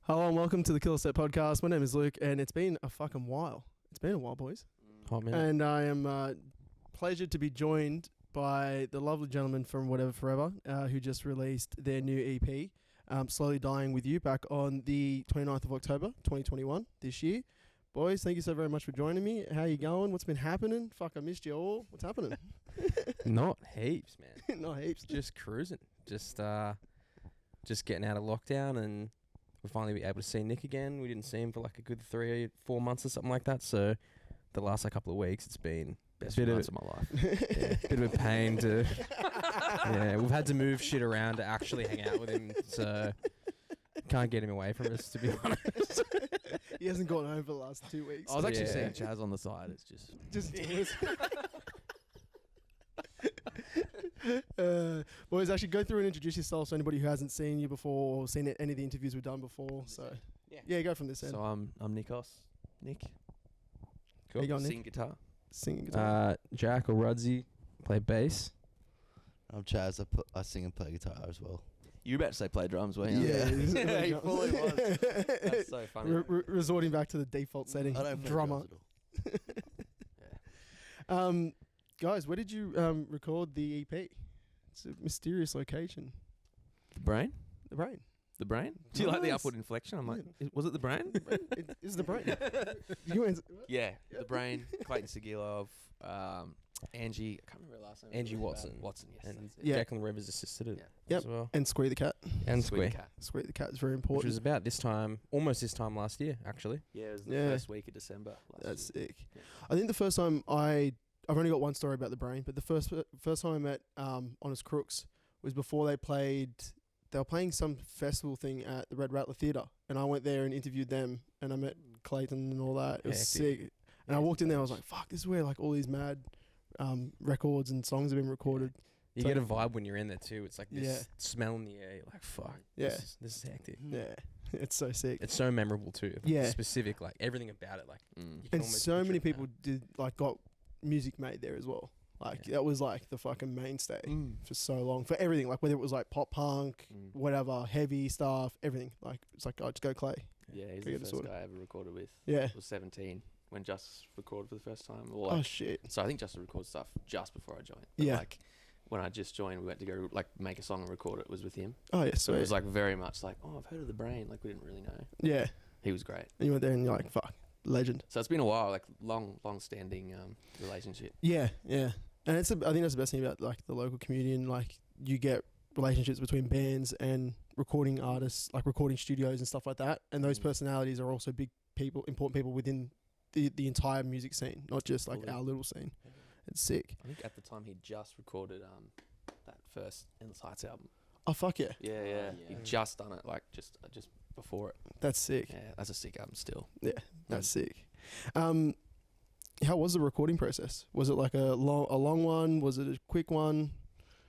Hello and welcome to the Killer Set Podcast. My name is Luke, and it's been a fucking while. It's been a while, boys. Hot minute. And I am pleasured to be joined by the lovely gentleman from Whatever Forever, who just released their new EP, Slowly Dying With You, back on the 29th of October, 2021, this year. Boys, thank you so very much for joining me. How you going? What's been happening? Fuck, I missed you all. What's happening? Not heaps, man. Not heaps. Just cruising. Just getting out of lockdown, and we'll finally be able to see Nick again. We didn't see him for like a good 3-4 months or something like that. So the last couple of weeks, it's been best few months of my life. Bit of a pain to. Yeah, we've had to move shit around to actually hang out with him. So can't get him away from us, to be honest. He hasn't gone home for the last 2 weeks. I was actually seeing Chaz on the side. It's just boys, actually go through and introduce yourself so anybody who hasn't seen you before or seen any of the interviews we've done before. So yeah, go from this end. So I'm Nikos. Nick. Cool. You go, Nick. Sing guitar. Singing guitar. Jack or Rudzy play bass. I'm Chaz. I sing and play guitar as well. You were about to say play drums, weren't you? Yeah, yeah, he fully was. That's so funny. Resorting back to the default setting. I don't play drummer. drums at all. Guys, where did you record the EP? It's a mysterious location. The brain? The brain. The brain? Do you like the upward inflection? I'm like, was it the brain? It is the brain. Yeah, the brain. Clayton Sigilov, Angie. I can't remember her last name. Angie Watson. Watson, yes. And Yeah. Jacqueline Rivers assisted it Yep. as well. And Squee the cat. And Squeak Squee. Cat. Squee the cat is very Which important. was about this time, almost this time last year, actually. Yeah, it was the Yeah. first week of December. That's year. sick. Yeah. I think the first time I've only got one story about the brain, but the first time I met Honest Crooks was before they were playing some festival thing at the Red Rattler Theatre, and I went there and interviewed them, and I met Clayton and all that. It was sick. And I walked in there, I was like, fuck, this is where like all these mad records and songs have been recorded. You So- get a vibe when you're in there too. It's like this smell in the air. You're like, fuck. Yeah. This is hectic. Yeah, it's so sick. It's so memorable too. Yeah. Specific, like everything about it. Like, you can And almost so picture many it people now. got music made there as well. Like Yeah. that was like the fucking mainstay for so long, for everything. Like whether it was like pop punk, whatever, heavy stuff, everything. Like it's like, oh, just go Clay. Yeah, he's Go the get it first sorted. guy I ever recorded with. Yeah. I was 17 when Just recorded for the first time. Or Oh like, shit. so I think Just recorded stuff just before I joined. But Yeah. like when I just joined, we went to go like make a song and record it was with him. Oh yeah, So sweet. it was like very much like, oh, I've heard of the brain. Like we didn't really know. Yeah. He was great. And you went there and you're like, fuck, legend. So it's been a while, like long standing relationship. Yeah, yeah. And I think that's the best thing about like the local community, and like you get relationships between bands and recording artists, like recording studios and stuff like that. And those personalities are also big people, important people within the entire music scene, not just like our little scene. It's sick. I think at the time he just recorded that first Endless Heights album. Oh fuck yeah. Yeah. He'd just done it like just before it. That's sick. Yeah, that's a sick album still. Yeah, that's sick. How was the recording process? Was it like a long one? Was it a quick one?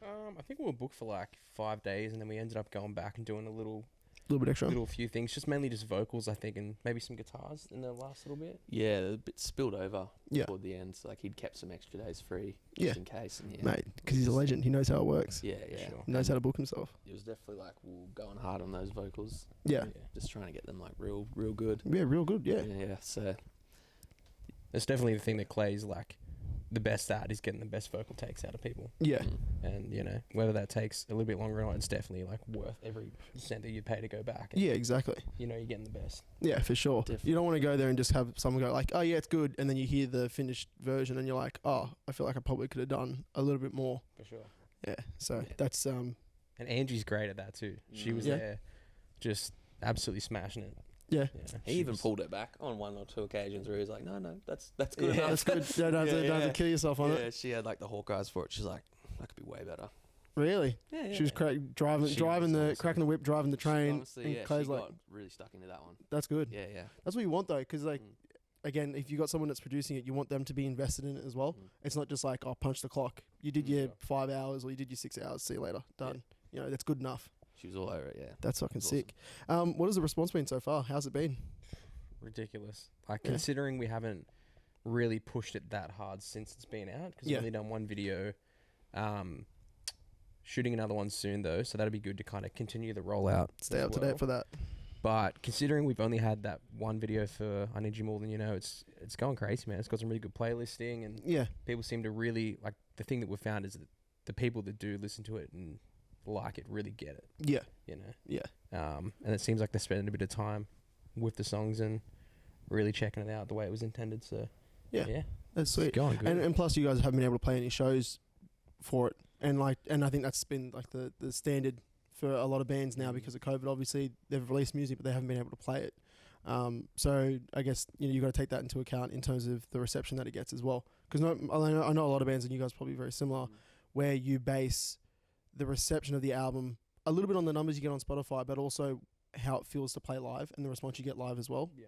I think we were booked for like 5 days, and then we ended up going back and doing a little Bit extra. little few things, just mainly just vocals, I think, and maybe some guitars in the last little bit. Yeah, a bit spilled over Yeah. toward the end. So like he'd kept some extra days free Yeah. just in case. And Mate, because he's a legend. He knows how it works. Yeah. Sure. He knows how to book himself. It was definitely like we were going hard on those vocals. Yeah. Just trying to get them like real good. Yeah, real good. Yeah. Yeah. So It's definitely the thing that Clay's like the best at, is getting the best vocal takes out of people. Yeah. And, you know, whether that takes a little bit longer or not, it's definitely like worth every cent that you pay to go back. And, Yeah, exactly. you know, you're getting the best. Yeah, for sure. Definitely. You don't want to go there and just have someone go like, oh yeah, it's good, and then you hear the finished version and you're like, oh, I feel like I probably could have done a little bit more. For sure. Yeah. So Yeah. that's And Angie's great at that too. She was Yeah. there just absolutely smashing it. yeah. Yeah. he She even was- pulled it back on 1 or 2 occasions where he was like, no, that's good Yeah, enough. that's good. Don't have to kill yourself on Yeah, it. she had like the Hawkeyes for it. She's like, that could be way better. Really? Yeah, She was driving She the was awesome. cracking the whip, driving the train. Honestly, and yeah, Clay's she like, got really stuck into that one. that's good. Yeah. That's what you want though, because like, again, if you got someone that's producing it, you want them to be invested in it as well. It's not just like, oh, punch the clock. You did your 5 hours or you did your 6 hours. See you later. Done. You know, that's good enough. She was all over it, yeah. That's fucking It was sick. What has the response been so far? How's it been? Ridiculous. Like, Yeah. considering we haven't really pushed it that hard since it's been out, because Yeah. we've only done one video. Shooting another one soon though, so that'll be good to kind of continue the rollout. Stay as up to well. date for that. But considering we've only had that one video for I Need You More Than You Know, it's going crazy, man. It's got some really good playlisting, and people seem to really like. The thing that we've found is that the people that do listen to it and like it really get it. Yeah. You know. Yeah. And it seems like they're spending a bit of time with the songs and really checking it out the way it was intended. So yeah, that's sweet. It's going good. And plus, you guys haven't been able to play any shows for it, and I think that's been like the standard for a lot of bands now because of COVID. Obviously, they've released music, but they haven't been able to play it. So I guess you got to take that into account in terms of the reception that it gets as well. Because I know a lot of bands, and you guys are probably very similar, where you base the reception of the album a little bit on the numbers you get on Spotify, but also how it feels to play live and the response you get live as well. Yeah.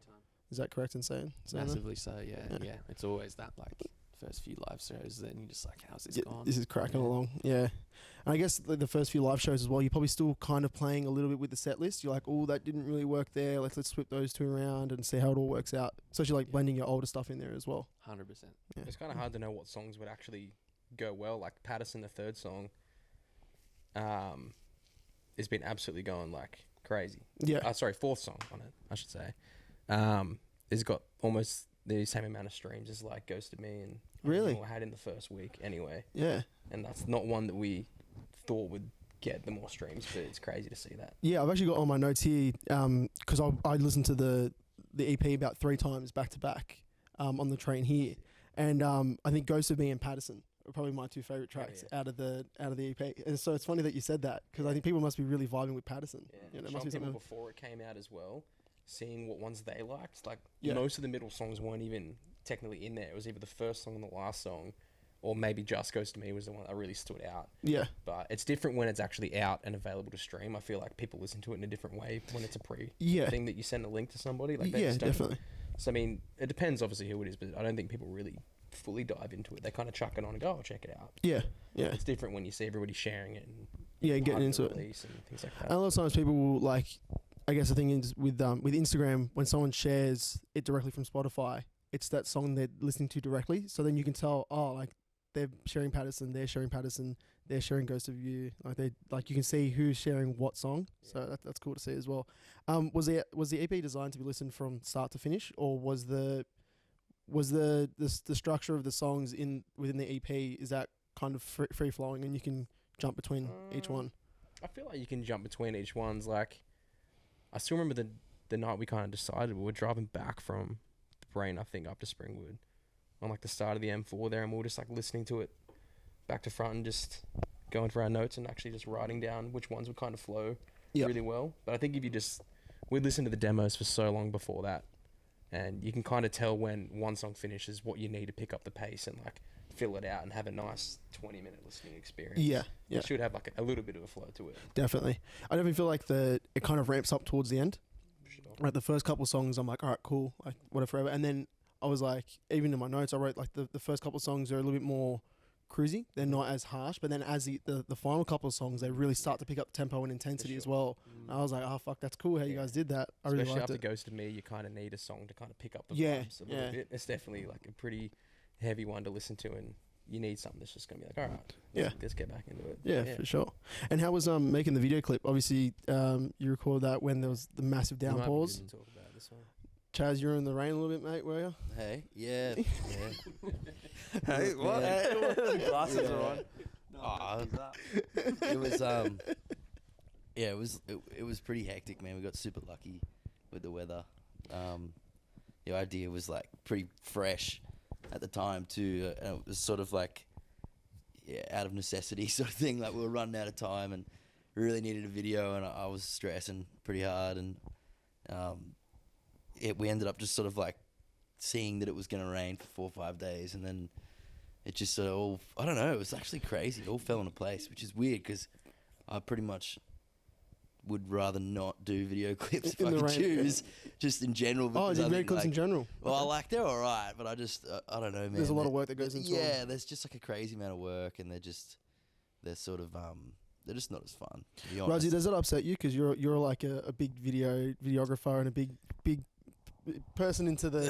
Is that correct in saying? Massively so, yeah. It's always that, like, first few live shows, then you're just like, how's this gone? This is cracking along, yeah. And I guess the first few live shows as well, you're probably still kind of playing a little bit with the set list. You're like, oh, that didn't really work there. Let's swip those two around and see how it all works out. Especially like blending your older stuff in there as well. 100%. Yeah. It's kind of hard to know what songs would actually go well. Like Patterson, the third song, has been absolutely going like crazy. Yeah. Fourth song on it, I should say. It's got almost the same amount of streams as like Ghosted Me and really I had in the first week anyway. Yeah. And that's not one that we thought would get the more streams, but it's crazy to see that. Yeah, I've actually got on my notes here because I listened to the EP about 3 times back to back on the train here, and I think Ghost of Me and Patterson are probably my 2 favorite tracks out of the EP. And so it's funny that you said that because I think people must be really vibing with Patterson. Yeah, must be something before it came out as well. Seeing what ones they liked, like most of the middle songs weren't even technically in there. It was either the first song and the last song, or maybe Just Goes to Me was the one that really stood out. Yeah. But it's different when it's actually out and available to stream. I feel like people listen to it in a different way when it's a thing that you send a link to somebody. Like they just don't. Definitely. So I mean, it depends obviously who it is, but I don't think people really fully dive into it. They kind of chuck it on and go, "Oh, check it out." Yeah. It's different when you see everybody sharing it and getting into it and things like that. And a lot of times people will like. I guess the thing is with Instagram, when someone shares it directly from Spotify, it's that song they're listening to directly. So then you can tell, like they're sharing Patterson, they're sharing Ghost of You. Like you can see who's sharing what song. Yeah. So that's cool to see as well. Was the EP designed to be listened from start to finish, or was the structure of the songs within the EP, is that kind of free flowing and you can jump between each one? I feel like you can jump between each one's like. I still remember the night we kind of decided we were driving back from the Brain, I think, up to Springwood on like the start of the M4 there, and we were just like listening to it back to front and just going for our notes and actually just writing down which ones would kind of flow really well. But I think if you we'd listened to the demos for so long before that, and you can kind of tell when one song finishes what you need to pick up the pace and like fill it out and have a nice 20-minute listening experience. Yeah. It should have like a little bit of a flow to it. Definitely. I definitely feel like it kind of ramps up towards the end. Sure. Like the first couple of songs, I'm like, all right, cool, like whatever. And then I was like, even in my notes, I wrote like the first couple of songs are a little bit more cruisy. They're not as harsh. But then as the final couple of songs, they really start to pick up tempo and intensity as well. And I was like, oh, fuck, that's cool how you guys did that. I Especially really liked after it. Ghost of Me, you kind of need a song to kind of pick up the vibes a little bit. It's definitely like a pretty heavy one to listen to, and you need something that's just going to be like, all right, let's get back into it. Yeah, for sure. And how was making the video clip? Obviously, you recorded that when there was the massive downpours. We talk about this one. Chaz, you were in the rain a little bit, mate, were you? Hey, yeah. Hey, what? Glasses are on. It was it was pretty hectic, man. We got super lucky with the weather. The idea was like pretty fresh at the time too, and it was sort of like out of necessity sort of thing. Like we were running out of time and we really needed a video, and I was stressing pretty hard, and we ended up just sort of like seeing that it was going to rain for 4 or 5 days, and then it just sort of all, I don't know, it was actually crazy. It all fell into place, which is weird because I pretty much would rather not do video clips if I could choose, just in general. Oh, did video clips in general? Well, like they're all right, but I don't know, man. There's a lot of work that goes into it. Yeah, there's just like a crazy amount of work, and they're just not as fun, to be honest. Rosie, does that upset you? Because you're like a big videographer and a big person into the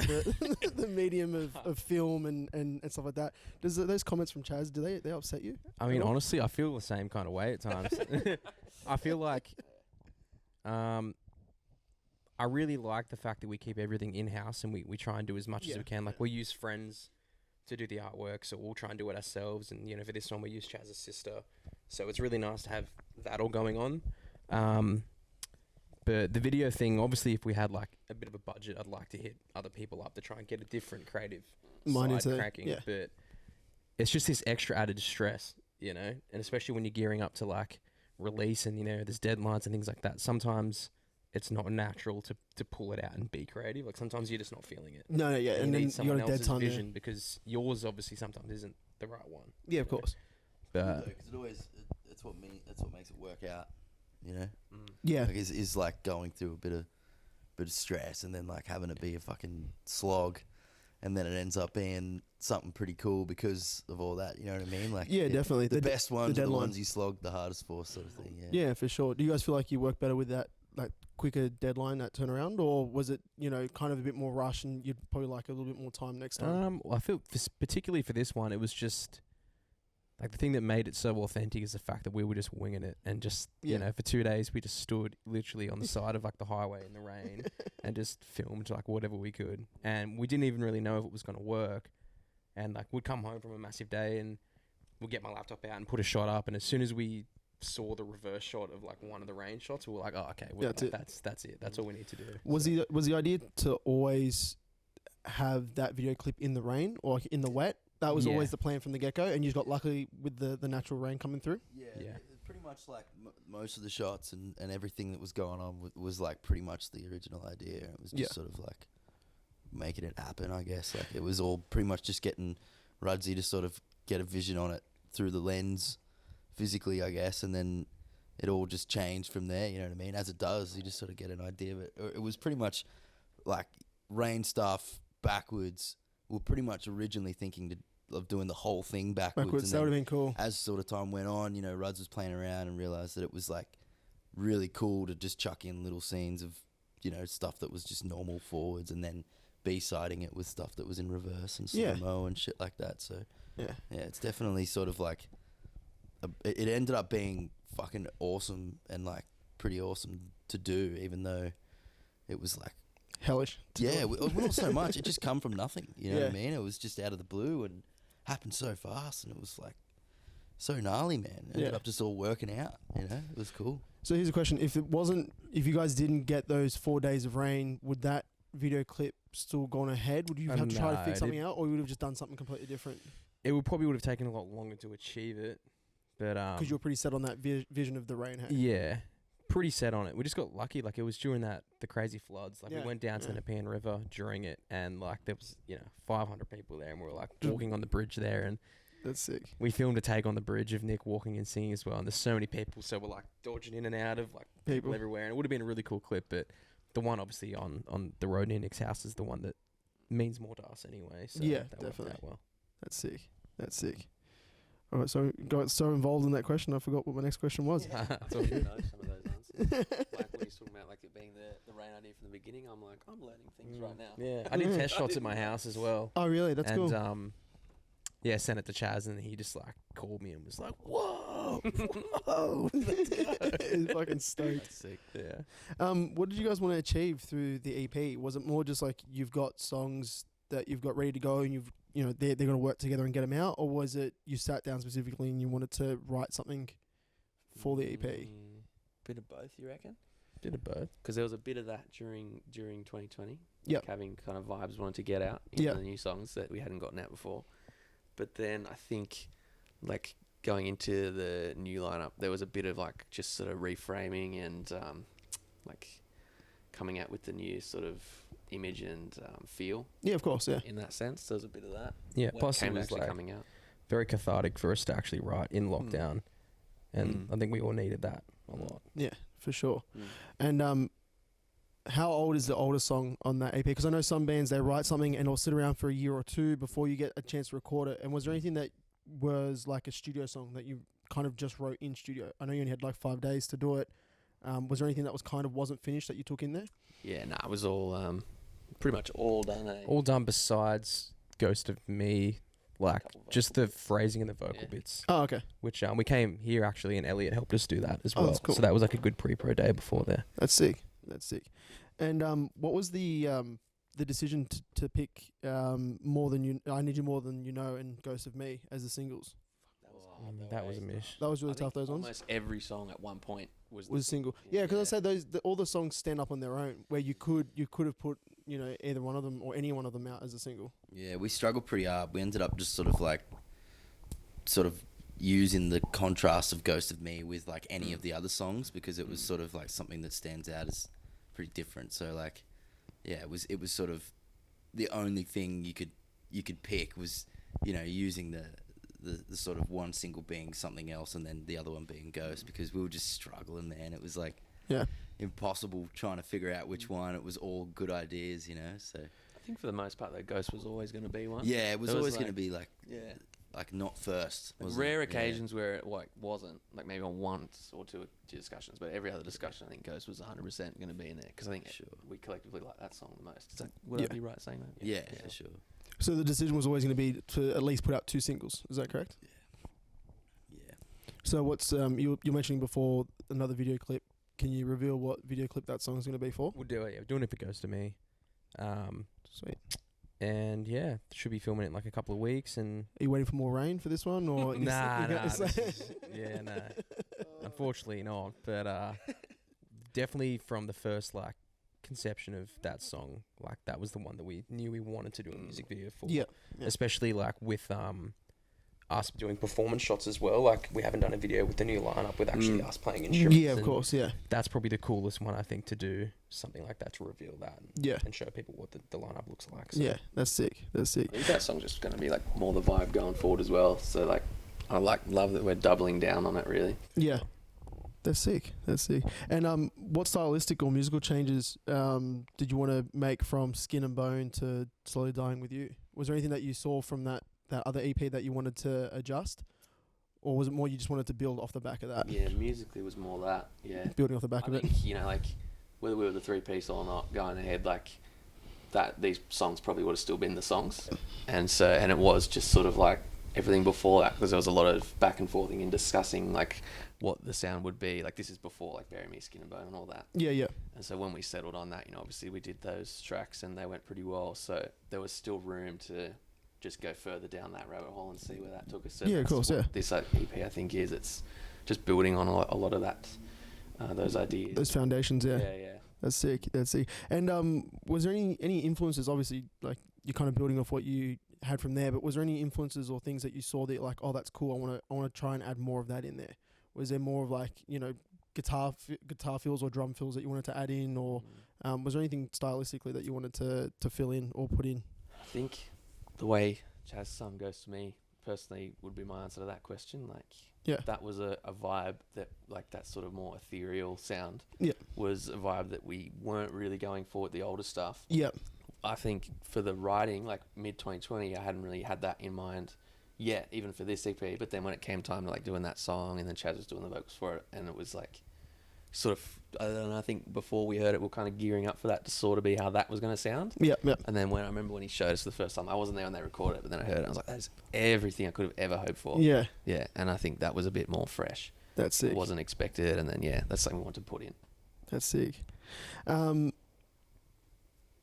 the medium of film and stuff like that. Does those comments from Chaz, do they upset you? I mean, honestly, I feel the same kind of way at times. I feel like I really like the fact that we keep everything in-house and we try and do as much as we can. Like, we use friends to do the artwork, so we'll try and do it ourselves. And, you know, for this one, we use Chaz's sister. So it's really nice to have that all going on. But the video thing, obviously, if we had, like, a bit of a budget, I'd like to hit other people up to try and get a different creative side cracking. Yeah. But it's just this extra added stress, you know? And especially when you're gearing up to, like, release and, you know, there's deadlines and things like that. Sometimes it's not natural to pull it out and be creative. Like, sometimes you're just not feeling it. No, yeah. You And then need you someone got a dead else's time vision there. because yours obviously sometimes isn't the right one. Yeah, of course. But Because it always that's what makes it work out. You know, Yeah. like is like going through a bit of stress and then like having it be a fucking slog, and then it ends up being something pretty cool because of all that. You know what I mean? Like Yeah, definitely. The best ones are the deadline. ones you slog the hardest for, sort of thing. Yeah. Yeah, for sure. Do you guys feel like you work better with that, like, quicker deadline, that turnaround, or was it, you know, kind of a bit more rush and you'd probably like a little bit more time next time? well, I feel particularly for this one, it was just like the thing that made it so authentic is the fact that we were just winging it and just you know, for 2 days we just stood literally on the side of like the highway in the rain and just filmed like whatever we could, and we didn't even really know if it was going to work. And like we'd come home from a massive day and we'd get my laptop out and put a shot up, and as soon as we saw the reverse shot of like one of the rain shots, we were like, oh, okay, that's it. That's all we need to do. Was the idea to always have that video clip in the rain or like in the wet? That was always the plan from the get-go, and you just got lucky with the natural rain coming through? Yeah. Yeah. Pretty much like most of the shots and everything that was going on was like pretty much the original idea. It was just sort of like making it happen, I guess. Like it was all pretty much just getting Rudsy to sort of get a vision on it through the lens physically, I guess, and then it all just changed from there, you know what I mean? As it does, you just sort of get an idea of it. It was pretty much like rain stuff backwards. We were pretty much originally thinking of doing the whole thing backwards. That would have been cool. As sort of time went on, you know, Ruds was playing around and realised that it was like really cool to just chuck in little scenes of, you know, stuff that was just normal forwards, and then B-siding it with stuff that was in reverse and slow-mo and shit like that. So yeah, it's definitely sort of like it ended up being fucking awesome and like pretty awesome to do, even though it was like hellish. Yeah, not so much. It just come from nothing. You know what I mean? It was just out of the blue and happened so fast, and it was like so gnarly, man. It ended up just all working out. You know, it was cool. So here's a question: if you guys didn't get those 4 days of rain, would that video clip still gone ahead? Would you have to try to fix something out, or you would have just done something completely different? It would have taken a lot longer to achieve it, but because you were pretty set on that vision of the rain. Hey? Yeah, pretty set on it. We just got lucky. Like it was during the crazy floods. Like we went down to the Nepean River during it, and like there was 500 people there, and we were like walking on the bridge there, and that's sick. We filmed a take on the bridge of Nick walking and singing as well, and there's so many people, so we're like dodging in and out of like people everywhere, and it would have been a really cool clip. But the one obviously on the road near Nick's house is the one that means more to us anyway. So that definitely. Well. That's sick. That's sick. All right, so got so involved in that question, I forgot what my next question was. I thought you know some of those answers. Like when he's talking about like it being the rain idea from the beginning, I'm like, I'm learning things right now. Yeah, I did test shots at my house as well. Oh, really? That's cool. Yeah, sent it to Chaz, and he just like called me and was like, "Whoa, whoa, let's go!" He's fucking stoked. That's sick. Yeah. What did you guys want to achieve through the EP? Was it more just like you've got songs that you've got ready to go, and they're going to work together and get them out, or was it you sat down specifically and you wanted to write something for the EP? Bit of both, you reckon? Bit of both, because there was a bit of that during 2020. Yeah, like having kind of vibes wanted to get out in the new songs that we hadn't gotten out before. But then I think, like, going into the new lineup, there was a bit of, like, just sort of reframing and, like, coming out with the new sort of image and feel. Yeah, of course, yeah. In that sense, there was a bit of that. Yeah, plus it was, like, coming out. Very cathartic for us to actually write in lockdown. And I think we all needed that a lot. Yeah, for sure. And how old is the oldest song on that EP? Because I know some bands, they write something and it'll sit around for a year or two before you get a chance to record it. And was there anything that was like a studio song that you kind of just wrote in studio? I know you only had like 5 days to do it. Was there anything that was kind of wasn't finished that you took in there? Yeah, it was all pretty much all done. All done besides Ghost of Me, like just the phrasing and the vocal bits. Oh, okay. Which we came here actually, and Elliot helped us do that as well. That's cool. So that was like a good pre-pro day before there. That's sick. That's sick. And what was the decision to pick More Than You, I Need You More Than You Know and Ghost of Me as the singles? That was a mish. That was really tough, those ones? Almost every song at one point was single. Yeah, because I said all the songs stand up on their own, where you could have put, you know, either one of them or any one of them out as a single. Yeah, we struggled pretty hard. We ended up just sort of using the contrast of Ghost of Me with like any of the other songs, because it was sort of like something that stands out as pretty different. So like, yeah, it was sort of the only thing you could pick was, you know, using the sort of one single being something else and then the other one being Ghost, because we were just struggling, man. It was like impossible trying to figure out which one. It was all good ideas, you know. So I think for the most part, though, Ghost was always going to be one. Yeah, it was always going to be like not first. Like rare occasions where it like wasn't, like maybe on once or two discussions, but every other discussion, I think Ghost was 100% going to be in there, because I think we collectively like that song the most. Is that, would I be right saying that? Yeah, for sure. So the decision was always going to be to at least put out 2 singles. Is that correct? Yeah. So what's you're mentioning before another video clip? Can you reveal what video clip that song is going to be for? We'll do it. Yeah, we're doing it for Ghost of Me. Sweet. And yeah, should be filming it in like a couple of weeks. And are you waiting for more rain for this one, or nah. Unfortunately not. But definitely from the first like conception of that song, like that was the one that we knew we wanted to do a music video for. Yeah. Especially like with us doing performance shots as well. Like we haven't done a video with the new lineup with actually us playing instruments. Yeah, of course. Yeah. That's probably the coolest one, I think, to do something like that, to reveal that. And show people what the lineup looks like. So. Yeah, that's sick. That's sick. I think that song's just going to be like more the vibe going forward as well. So like, I love that we're doubling down on it, really. Yeah. That's sick. That's sick. And what stylistic or musical changes did you want to make from Skin and Bone to Slowly Dying With You? Was there anything that you saw from that other EP that you wanted to adjust? Or was it more you just wanted to build off the back of that? Yeah, musically was more that, yeah. Building off the back of it? I think, you know, like, whether we were the 3-piece or not, going ahead, like, these songs probably would have still been the songs. And it was just sort of like everything before that, because there was a lot of back and forthing in discussing, like, what the sound would be. Like, this is before, like, Bury Me, Skin and Bone and all that. Yeah. And so when we settled on that, you know, obviously we did those tracks and they went pretty well. So there was still room to just go further down that rabbit hole and see where that took us. So of course, yeah. This EP, I think, it's just building on a lot of that, those ideas. Those foundations, yeah. Yeah. That's sick. And was there any influences? Obviously, like, you're kind of building off what you had from there, but was there any influences or things that you saw that you're like, oh, that's cool, I want to try and add more of that in there? Was there more of like, you know, guitar fills or drum fills that you wanted to add in, or was there anything stylistically that you wanted to fill in or put in? I think the way Jazz Sum Goes to Me personally would be my answer to that question. Like, that was a vibe that, like, that sort of more ethereal sound was a vibe that we weren't really going for with the older stuff. I think for the writing, like mid 2020, I hadn't really had that in mind yet, even for this EP. But then when it came time to like doing that song, and then Chaz was doing the vocals for it, and it was like sort of, I don't know, I think before we heard it, we were kind of gearing up for that to sort of be how that was going to sound. And then I remember when he showed us the first time, I wasn't there when they recorded it, but then I heard it, I was like, that is everything I could have ever hoped for. Yeah, and I think that was a bit more fresh. That's sick. It wasn't expected, and then that's something we wanted to put in. That's sick.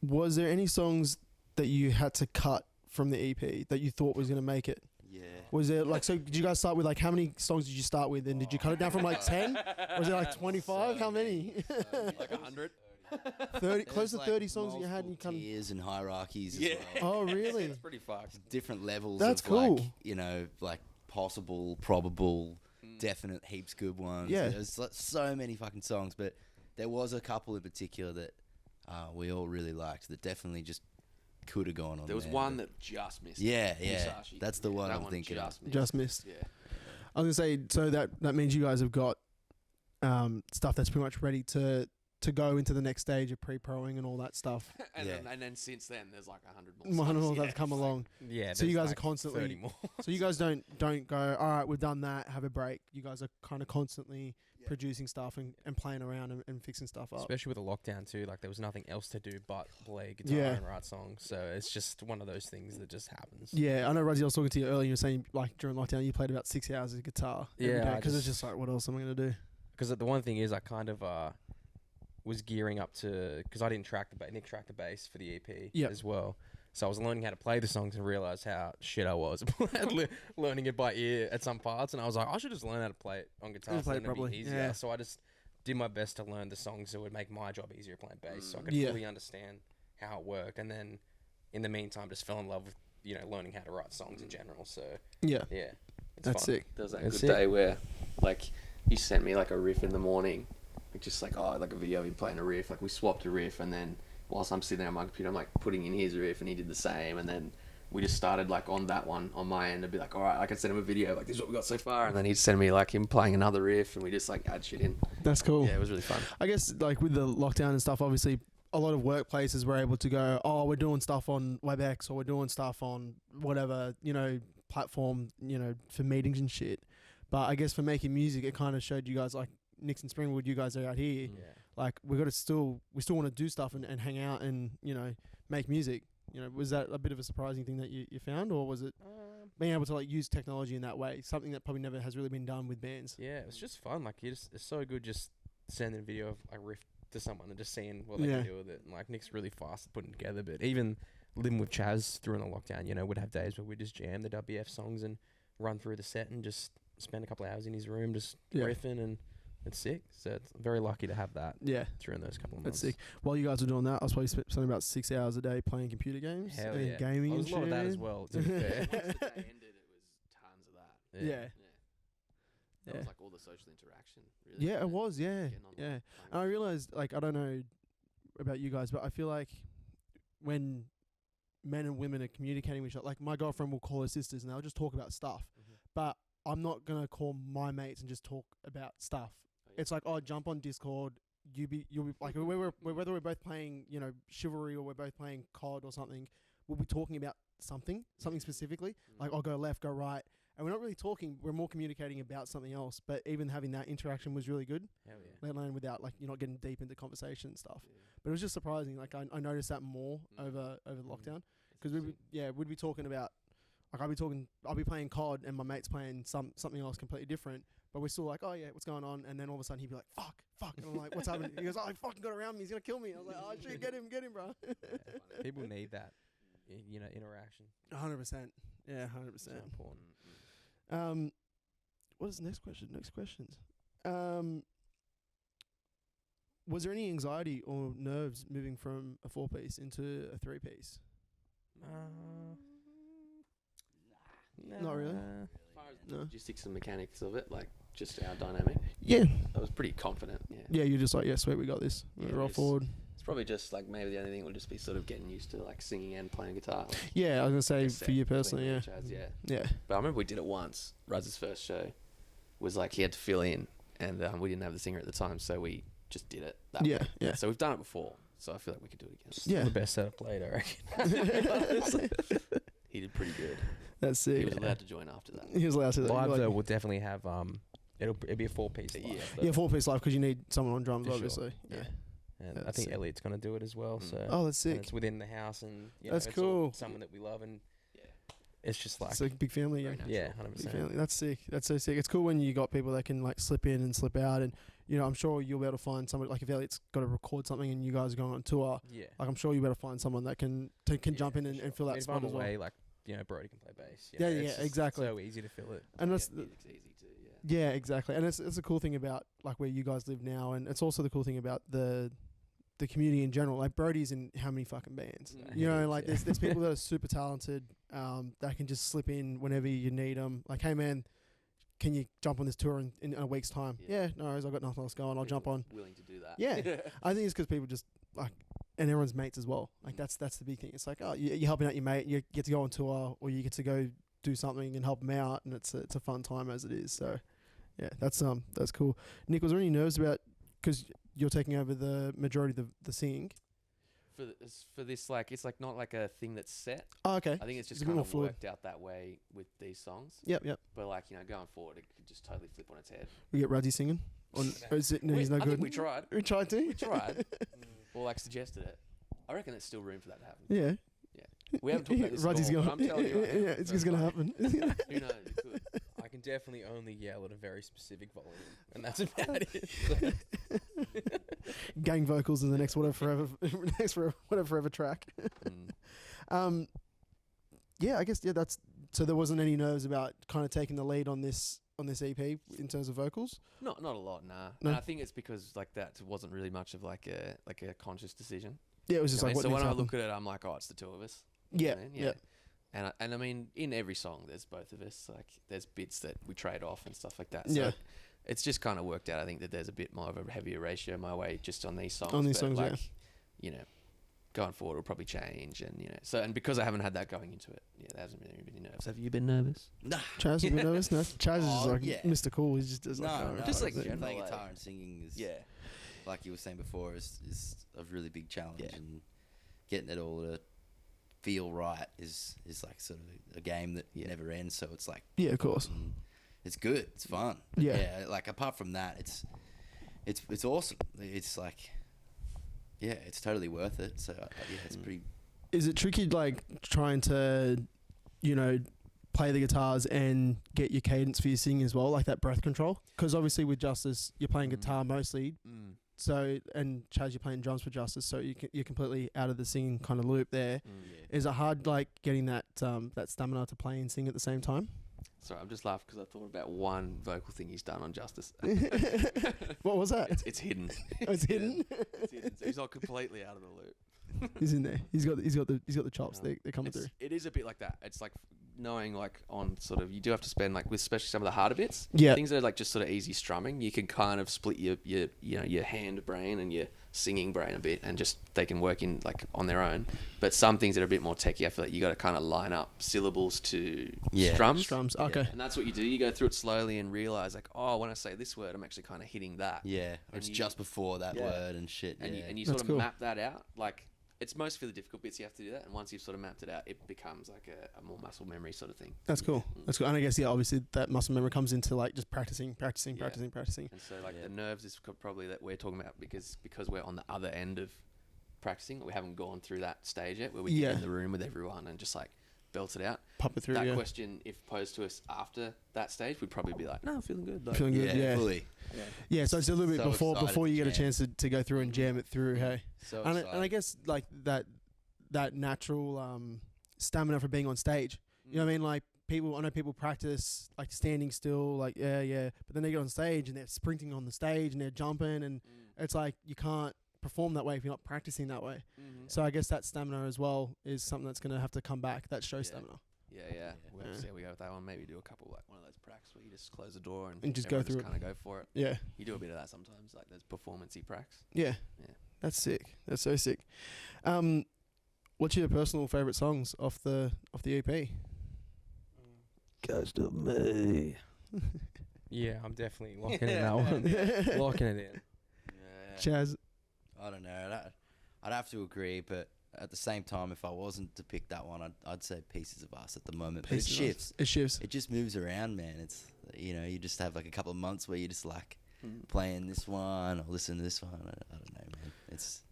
Was there any songs that you had to cut from the EP that you thought was going to make it? Yeah. Was there like, so did you guys start with like, how many songs did you start with, and did you cut it down from like 10? Was it like 25? How many? Like 100? 30, close to 30 songs that you had, and you kind of tiers and hierarchies as well. Oh, really? It's pretty fucked. Different levels. That's of cool. Like, you know, like possible, probable, definite, heaps good ones. Yeah. There's like so many fucking songs, but there was a couple in particular that we all really liked that definitely just could have gone on. There was one that just missed. Yeah. Musashi. That's the one That I'm thinking. just missed. Yeah. I was gonna say, so that means you guys have got stuff that's pretty much ready to go into the next stage of pre-proing and all that stuff. And then since then, there's like 100 more. 100 more that have come along. Yeah. So you guys like are constantly 30 more. So you guys don't go, all right, we've done that, have a break. You guys are kind of constantly producing stuff and playing around and fixing stuff up. Especially with the lockdown too, like there was nothing else to do but play guitar and write songs. So it's just one of those things that just happens. Yeah, I know, Razzie, I was talking to you earlier, you were saying like during lockdown you played about 6 hours of guitar every day, because it's just like, what else am I going to do? Because the one thing is I kind of, was gearing up to, because I didn't track the bass. Nick tracked the bass for the EP Yep. as well. So I was learning how to play the songs and realized how shit I was learning it by ear at some parts. And I was like, I should just learn how to play it on guitar. Just So play it then it'd properly, be easier. yeah. So I just did my best to learn the songs that would make my job easier playing bass, so I could Yeah. fully understand how it worked. And then in the meantime, just fell in love with, you know, learning how to write songs in general. So Yeah. yeah, it's That's fun. sick. There was that That's good it. day where, like, you sent me like a riff in the morning, like just like like a video of him playing a riff. Like we swapped a riff, and then whilst I'm sitting there on my computer, I'm like putting in his riff, and he did the same, and then we just started like on that one on my end. I'd be like, all right, I can send him a video, like this is what we got so far, and then he'd send me like him playing another riff, and we just like add shit in. That's cool. Yeah, it was really fun. I guess like with the lockdown and stuff, obviously a lot of workplaces were able to go, oh, we're doing stuff on WebEx or we're doing stuff on whatever, you know, platform, you know, for meetings and shit. But I guess for making music, it kind of showed you guys, like Nix and Springwood, you guys are out here. Yeah. Like we still want to do stuff and hang out and, you know, make music. You know, was that a bit of a surprising thing that you found, or was it being able to like use technology in that way, something that probably never has really been done with bands? Yeah, it's just fun. Like it's so good just sending a video of a riff to someone and just seeing what they Yeah. can do with it. And like Nick's really fast at putting it together. But even living with Chaz during the lockdown, you know, we'd have days where we'd just jam the WF songs and run through the set and just spend a couple of hours in his room just Yeah. riffing, and it's sick. So it's very lucky to have that Yeah, during those couple of that's months. sick. While you guys were doing that, I was probably spending about 6 hours a day playing computer games Hell and yeah. gaming I and was a lot of that as shit. well, to be fair. Once the day ended, it was tons of that. Yeah. That Yeah. was like all the social interaction. Really. Yeah, it was. Yeah, Getting on yeah. playing And I realized, like, I don't know about you guys, but I feel like when men and women are communicating with each other, like my girlfriend will call her sisters and they'll just talk about stuff. Mhm. But I'm not gonna call my mates and just talk about stuff. Oh, yeah. It's like, oh, jump on Discord. You'll be like, whether we're both playing, you know, Chivalry or we're both playing COD or something, we'll be talking about something specifically. Like, I'll go left, go right. And we're not really talking, we're more communicating about something else. But even having that interaction was really good, Hell yeah. let alone without, like, you're not getting deep into conversation and stuff. Yeah. But it was just surprising. Like, I noticed that more over the lockdown. Because we'd be talking about, like, I'll be playing COD and my mate's playing something else completely different. But we're still like, oh yeah, what's going on? And then all of a sudden he'd be like, fuck. And I'm like, what's happening? He goes, oh, he fucking got around me. He's going to kill me. I was like, oh shit, get him, bro. Yeah. People need that, you know, interaction. 100%. Yeah, 100%. So important. What is the next question? Next questions. Was there any anxiety or nerves moving from a 4-piece into a 3-piece? Not really. As far as the No. logistics and mechanics of it, like just our dynamic, Yeah. I was pretty confident. Yeah. Yeah, you're just like, yeah, sweet, we got this. Yeah, We're all just- forward. It's probably just like maybe the only thing would just be sort of getting used to like singing and playing guitar. Like, Yeah, I was going to say just for you between personally, me yeah. and Chaz, yeah. Yeah. But I remember we did it once. Ruzz's first show was like he had to fill in, and we didn't have the singer at the time, so we just did it. That Yeah, way. yeah. So we've done it before, so I feel like we could do it again. Yeah. The best setup played, I reckon. He did pretty good. That's He sick. was allowed to join after that. He was allowed to. Live like, though, we'll definitely have it'll be a 4-piece live. Yeah. but- yeah, 4-piece live because you need someone on drums, For sure. obviously. Yeah. Yeah. And Yeah, I that's think sick. Elliot's gonna do it as well. So Oh, that's and sick. it's within the house, and you know, That's it's all cool. someone that we love, and Yeah. it's just like It's like a big family. Yeah. Very natural. yeah, Big 100%. family. That's sick. That's so sick. It's cool when you got people that can like slip in and slip out, and you know, I'm sure you'll be able to find somebody like if Elliot's got to record something and you guys are going on tour. Yeah, Like I'm sure you'll be able to find someone that can jump in for and sure. fill I that mean, if spot I'm as well. away, like you know, Brody can play bass. you Yeah, know, yeah, it's just exactly. So easy to fill it. And that's Yeah, music's easy too. Yeah. yeah, exactly. And it's a cool thing about like where you guys live now, and it's also the cool thing about the community in general. Like Brody's in how many fucking bands? Mm. You know, Heaps, like yeah. there's people that are super talented that can just slip in whenever you need them. Like, hey man, can you jump on this tour in a week's time? Yeah. Yeah, no worries. I've got nothing else going. I'll jump People on. Willing to do that. Yeah. I think it's because people just like, and everyone's mates as well. Like that's the big thing. It's like, oh, you're helping out your mate. You get to go on tour, or you get to go do something and help them out, and it's a fun time as it is. So, yeah, that's cool. Nick, was there any nerves about because you're taking over the majority of the singing? For this, like it's like not like a thing that's set. Oh, okay. I think it's just It's a bit kind more of fluid. worked out that way with these songs. Yep. But like going forward, it could just totally flip on its head. We get Ruddy singing. Or is it? No, he's no I good. think we tried. We tried to. We tried. Or like suggested it. I reckon there's still room for that to happen. Yeah. We haven't talked about this Ruddy's at all, going. but I'm telling you right now, yeah, it's first gonna time. happen. Who knows? It could. I can definitely only yell at a very specific volume, and that's about it. So. Gang vocals in the next whatever forever track. Yeah, I guess that's so. There wasn't any nerves about kind of taking the lead on this EP in terms of vocals. Not a lot, nah. No? And I think it's because like that wasn't really much of like a conscious decision. Yeah, it was just You know like what I mean? what So when I needs to look at it, I'm like, oh, it's the two of us. happen. You Yeah, know what I mean? yeah. And I mean, in every song, there's both of us. Like, there's bits that we trade off and stuff like that. So Yeah. it's just kind of worked out. I think that there's a bit more of a heavier ratio my way just on these songs. On these but songs, like, yeah. You know, going forward will probably change, and you know, so and because I haven't had that going into it, yeah, there hasn't really been any nerves. Have you been nervous? Nah. Chaz, have you noticed? No, Chaz is just Oh, like yeah. Mr. Cool. He just does like No, just like playing general, guitar like- and singing is, Yeah. like you were saying before, is a really big challenge, Yeah. and getting it all to feel right is like sort of a game that never ends. So it's like, Yeah, of course. it's good, it's fun. But Yeah. like apart from that, it's awesome. It's like, yeah, it's totally worth it. So yeah, it's pretty. Is it tricky, like trying to, you know, play the guitars and get your cadence for your singing as well, like that breath control? Because obviously with Justice, you're playing guitar mostly. So, and Chaz, you're playing drums for Justice, so you're completely out of the singing kind of loop there. Is it hard, like, getting that that stamina to play and sing at the same time? Sorry, I'm just laughing because I thought about one vocal thing he's done on Justice. What was that? It's hidden. Oh, it's hidden? It's hidden. So he's not completely out of the loop. He's in there. He's got the chops. They're coming through. It is a bit like that. It's like knowing like on sort of you do have to spend like with especially some of the harder bits. Yeah. Things that are like just sort of easy strumming. You can kind of split your hand brain and your singing brain a bit, and just they can work in like on their own. But some things that are a bit more techy, I feel like you got to kind of line up syllables to strums. Strums. Okay. And that's what you do. You go through it slowly and realize like, oh, when I say this word, I'm actually kind of hitting that. Yeah, or And it's you- just before that Yeah. word and shit. And yeah. you That's sort of cool. map that out. Like, it's most for the difficult bits you have to do that, and once you've sort of mapped it out, it becomes like a more muscle memory sort of thing. That's cool. That's cool. And I guess, yeah, obviously that muscle memory comes into like just practicing. Yeah. And And so like the nerves is probably that we're talking about because we're on the other end of practicing. We haven't gone through that stage yet where we get in the room with everyone and just like belt it out. pump it through. That Yeah. question, if posed to us after that stage, we'd probably be like, no, I'm feeling good. Like, Feeling good. Yeah. fully. Yeah. So it's a little bit So before excited you to get a jam. chance to go through and jam it through. Hey. So And excited. I guess like that natural stamina for being on stage. You know what I mean? Like I know people practice like standing still, like yeah, but then they get on stage and they're sprinting on the stage and they're jumping, and it's like you can't perform that way if you're not practicing that way. So I guess that stamina as well is something that's going to have to come back. That show stamina. Yeah. We'll Yeah. see how we go with that one. Maybe do a couple like one of those pracs where you just close the door And just go through it. kind of go for it. Yeah, You do a bit of that sometimes, like those performance-y pracs. yeah, Yeah. That's sick. That's so sick. What's your personal favorite songs off the EP? Goes to me. Yeah, I'm definitely locking in that one. Locking it in. Yeah. Chaz. I don't know. I'd have to agree, but at the same time, if I wasn't to pick that one, I'd say Pieces of Us at the moment. But it Pieces of Us. shifts. It shifts. It just moves around, man. It's, you just have like a couple of months where you just like playing this one or listening to this one. I don't know, man. It's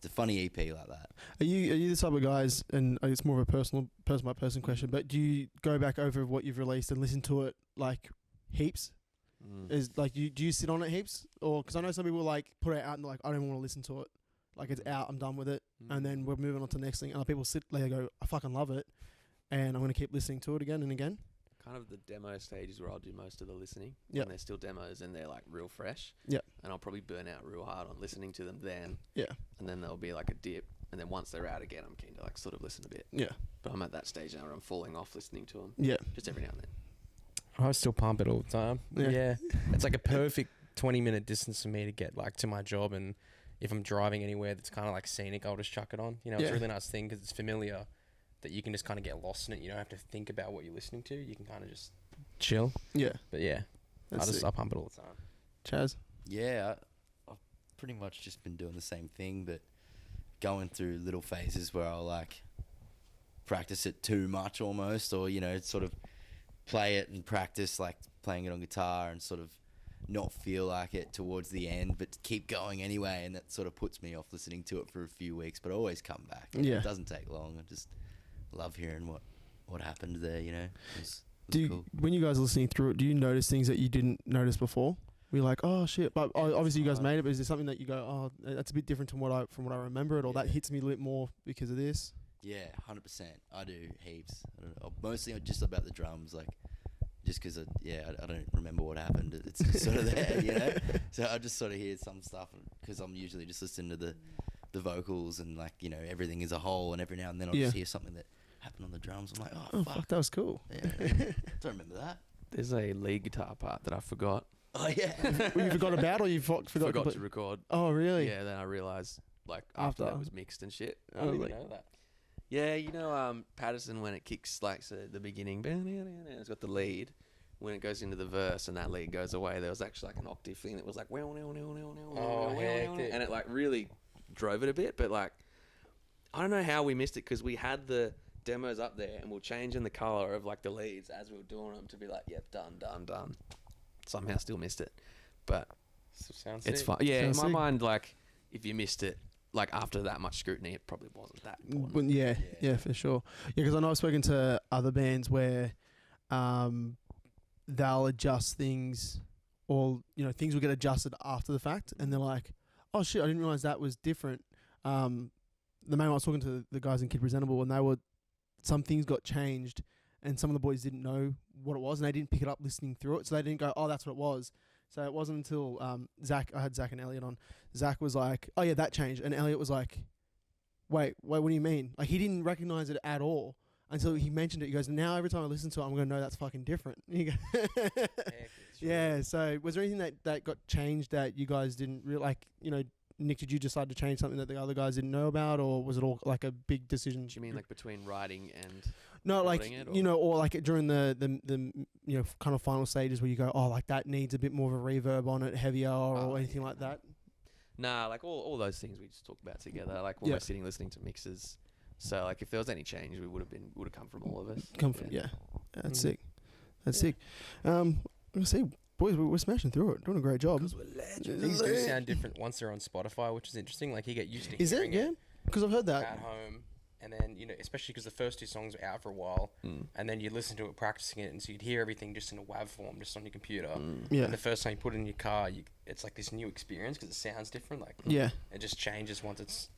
a funny EP like that. Are you the type of guys, and it's more of a person by person question, but do you go back over what you've released and listen to it like heaps? Is like do you sit on it heaps, or because I know some people like put it out and they're like, I don't even want to listen to it, like it's out, I'm done with it, and then we're moving on to the next thing. And other people sit there, they go, I fucking love it, and I'm gonna keep listening to it again and again. Kind of the demo stage is where I'll do most of the listening. Yep. When they're still demos and they're like real fresh. Yep. And I'll probably burn out real hard on listening to them then. Yeah. And then there'll be like a dip. And then once they're out again, I'm keen to like sort of listen a bit. Yeah. But I'm at that stage now where I'm falling off listening to them. Yeah. Just every now and then. I still pump it all the time. Yeah. Yeah. It's like a perfect 20-minute distance for me to get like to my job, and if I'm driving anywhere that's kind of like scenic, I'll just chuck it on. You know, it's a really nice thing because it's familiar that you can just kind of get lost in it. You don't have to think about what you're listening to. You can kind of just chill. Yeah. But yeah, I pump it all the time. Chaz. Yeah, I've pretty much just been doing the same thing, but going through little phases where I'll like practice it too much almost, or sort of play it and practice like playing it on guitar and sort of not feel like it towards the end, but keep going anyway, and that sort of puts me off listening to it for a few weeks, but I always come back. Yeah. It doesn't take long. I just love hearing what happened there, It was When you guys are listening through it, do you notice things that you didn't notice before Were you like, oh shit? But obviously you guys hard. made it. But is there something that you go, oh, that's a bit different from what I remember it, or that Yeah. hits me a little bit more because of this? Yeah, 100%. I do heaps. I don't know, mostly just about the drums, like just because I don't remember what happened. It's just sort of there, you know. So I just sort of hear some stuff because I'm usually just listening to the vocals and like everything as a whole, and every now and then I'll just hear something that happened on the drums. I'm like, oh fuck, that was cool. Yeah, don't remember that. There's a lead guitar part that I forgot. Oh yeah, You forgot about, or you forgot To record. Oh really? Yeah, then I realized like after that After. was mixed and shit. I didn't like- even know that. Yeah, Patterson, when it kicks like so the beginning, it's got the lead. When it goes into the verse and that lead goes away, there was actually like an octave thing that was like hectic. and it like really drove it a bit. But like, I don't know how we missed it because we had the demos up there and we're changing the color of like the leads as we were doing them to be like, yep, done. Somehow still missed it, but Sounds it's sick. fine. Yeah, Sounds in my sick. mind, like if you missed it, like after that much scrutiny, it probably wasn't that important. Well, yeah, for sure. Yeah, because I know I've spoken to other bands where they'll adjust things, or things will get adjusted after the fact, and they're like, "Oh shit, I didn't realize that was different." The main one I was talking to the guys in Kid Presentable, and some things got changed, and some of the boys didn't know what it was, and they didn't pick it up listening through it, so they didn't go, "Oh, that's what it was." So it wasn't until I had Zach and Elliot on. Zach was like, "Oh yeah, that changed," and Elliot was like, Wait, what do you mean? Like, he didn't recognize it at all until he mentioned it. He goes, now every time I listen to it, I'm going to know that's fucking different. You go yeah, so was there anything that got changed that you guys didn't like, Nick, did you decide to change something that the other guys didn't know about, or was it all like a big decision? Do you mean like between writing and no, like it, or like during the kind of final stages where you go, oh, like that needs a bit more of a reverb on it, heavier, or anything like that? Nah, like all those things we just talked about together. Like when we're sitting listening to mixes. So like if there was any change, we would have come from all of us. That's sick. That's sick. I'm gonna say, boys, we're smashing through it, doing a great job. Things do sound different once they're on Spotify, which is interesting. Like you get used to hearing it because I've heard that at home, and then especially because the first two songs were out for a while, and then you listen to it practicing it, and so you'd hear everything just in a WAV form, just on your computer. Yeah. And the first time you put it in your car, it's like this new experience because it sounds different. Like it just changes once it's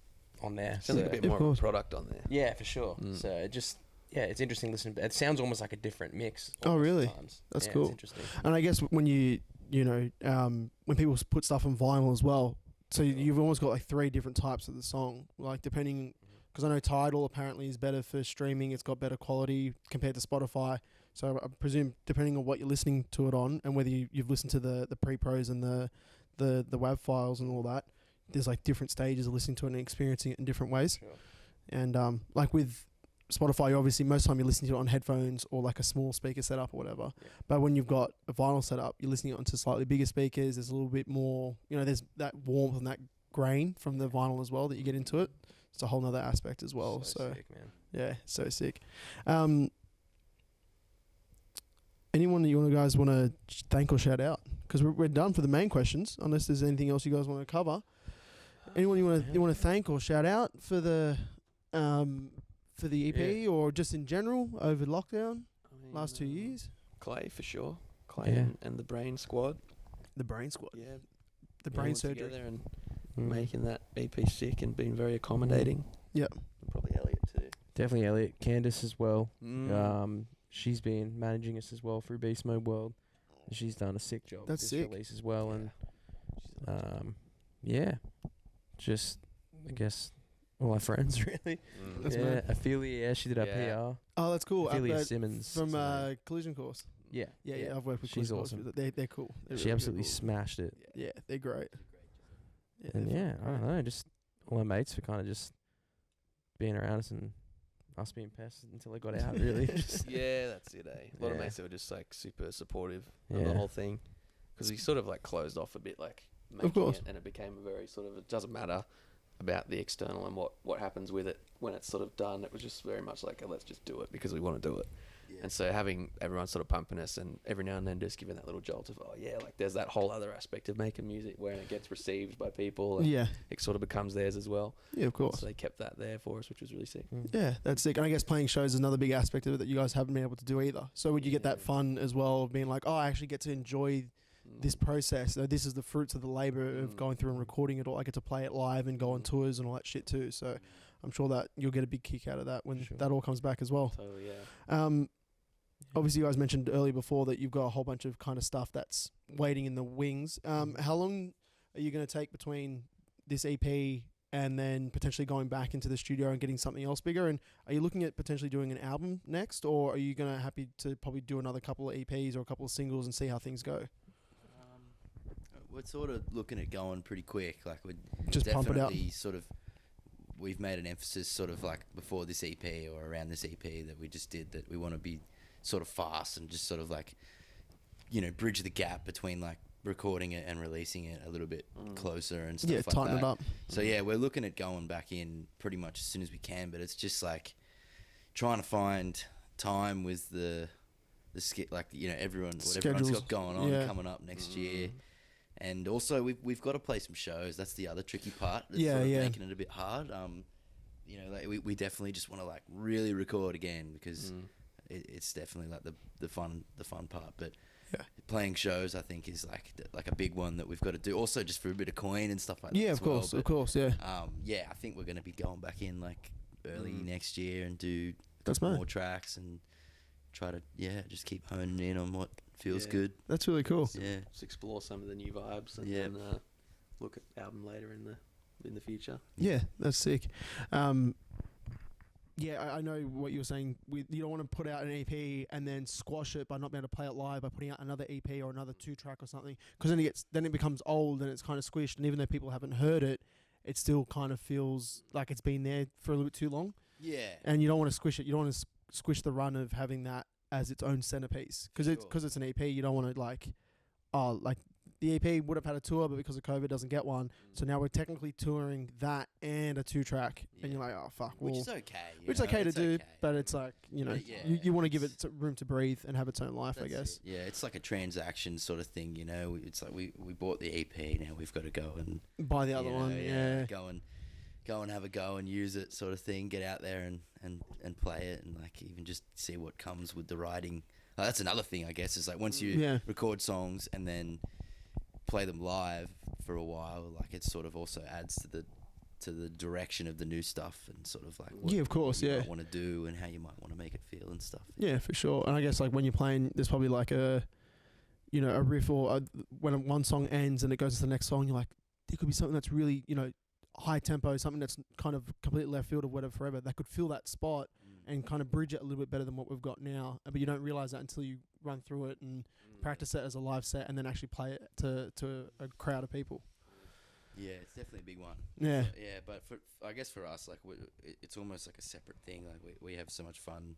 on there. Sounds like a bit more of a product on there. Yeah, for sure. So it just it's interesting listening. It sounds almost like a different mix. Oh, really? Sometimes. That's yeah, cool. It's interesting. And I guess when when people put stuff on vinyl as well, so you've almost got like 3 different types of the song, like depending. Because I know Tidal apparently is better for streaming. It's got better quality compared to Spotify. So I presume depending on what you're listening to it on, and whether you've listened to the pre-pros and the WAV files and all that, there's like different stages of listening to it and experiencing it in different ways. Sure. And like with Spotify, obviously most of the time you're listening to it on headphones or like a small speaker setup or whatever. Yeah. But when you've got a vinyl setup, you're listening onto slightly bigger speakers. There's a little bit more, there's that warmth and that grain from the vinyl as well that you get into it. It's a whole nother aspect as well. So sick, man. Yeah, so sick. Anyone that you guys want to thank or shout out? Because we're done for the main questions, unless there's anything else you guys want to cover. Anyone you want to thank or shout out for the EP or just in general over lockdown last 2 years? Clay for sure. Clay and the Brain Squad. The Brain Squad. Yeah. The brain surgery. Together and making that EP sick and being very accommodating. Yep. And probably Elliot too. Definitely Elliot. Candace as well. She's been managing us as well through Beast Mode World. And she's done a sick job That's with sick. this release as well. And just I guess all our friends really. That's yeah, Ophelia, she did our PR. Oh, that's cool. Ophelia Simmons from Collision Course. Yeah. I've worked with She's Collision awesome. Course. They're cool. They're She really absolutely cool. smashed it. Yeah, they're great. And I don't know, just all our mates for kind of just being around us and us being pests until it got out, really. Yeah, that's it, eh? A lot of mates that were just like super supportive of the whole thing. Because we sort of like closed off a bit, like making it, and it became a very sort of, it doesn't matter about the external and what happens with it when it's sort of done. It was just very much like, let's just do it because we want to do it. Yeah. And so having everyone sort of pumping us and every now and then just giving that little jolt of, like there's that whole other aspect of making music where it gets received by people and it sort of becomes theirs as well. Yeah, of course. So they kept that there for us, which was really sick. Yeah, that's sick. And I guess playing shows is another big aspect of it that you guys haven't been able to do either. So would you get that fun as well of being like, I actually get to enjoy this process. So this is the fruits of the labor of going through and recording it all. I get to play it live and go on tours and all that shit too. So I'm sure that you'll get a big kick out of that when that all comes back as well. Totally, yeah. Obviously, you guys mentioned earlier before that you've got a whole bunch of kind of stuff that's waiting in the wings. How long are you going to take between this EP and then potentially going back into the studio and getting something else bigger? And are you looking at potentially doing an album next, or are you going to happy to probably do another couple of EPs or a couple of singles and see how things go? We're sort of looking at going pretty quick. Like we're just pump it out. We've made an emphasis sort of like before this EP or around this EP that we just did, that we want to be sort of fast and just sort of like, you know, bridge the gap between like recording it and releasing it a little bit closer and stuff like that. Yeah, tighten it up. So yeah, we're looking at going back in pretty much as soon as we can, but it's just like trying to find time with the like, you know, what everyone's got going on coming up next year. And also we've got to play some shows. That's the other tricky part. That's sort of making it a bit hard. You know, like we definitely just want to like really record again, because it's definitely like the fun part. But playing shows, I think, is like a big one that we've got to do. Also, just for a bit of coin and stuff like that. Yeah, of course, but, of course, yeah. Yeah, I think we're going to be going back in like early next year and do more tracks and try to just keep honing in on what feels good. That's really cool. Yeah, just explore some of the new vibes and then look at album later in the future. Yeah, that's sick. Yeah, I know what you were saying. You don't want to put out an EP and then squash it by not being able to play it live by putting out another EP or another 2-track or something, because then it becomes old and it's kind of squished. And even though people haven't heard it, it still kind of feels like it's been there for a little bit too long. Yeah, and you don't want to squish it. You don't want to squish the run of having that as its own centerpiece, because it's an EP. You don't want to like the EP would have had a tour, but because of COVID, doesn't get one. So now we're technically touring that and a 2-track, and you're like, oh fuck, which is okay. Which is okay to do, but it's like, you know, you want to give it room to breathe and have its own life, I guess. Yeah, it's like a transaction sort of thing, you know. It's like we bought the EP, now we've got to go and buy the other one. Go and have a go and use it, sort of thing. Get out there and play it, and like even just see what comes with the writing. That's another thing, I guess, is like once you record songs and then play them live for a while, like it sort of also adds to the direction of the new stuff and sort of like what of course, you might want to do and how you might want to make it feel and stuff. Yeah, for sure. And I guess like when you're playing, there's probably like a riff or when one song ends and it goes to the next song, you're like, there could be something that's really, you know, high tempo, something that's kind of completely left field of whatever forever that could fill that spot and kind of bridge it a little bit better than what we've got now. But you don't realize that until you run through it and practice it as a live set and then actually play it to a crowd of people. Yeah, it's definitely a big one. Yeah. So, yeah, but I guess for us, like it's almost like a separate thing. Like we have so much fun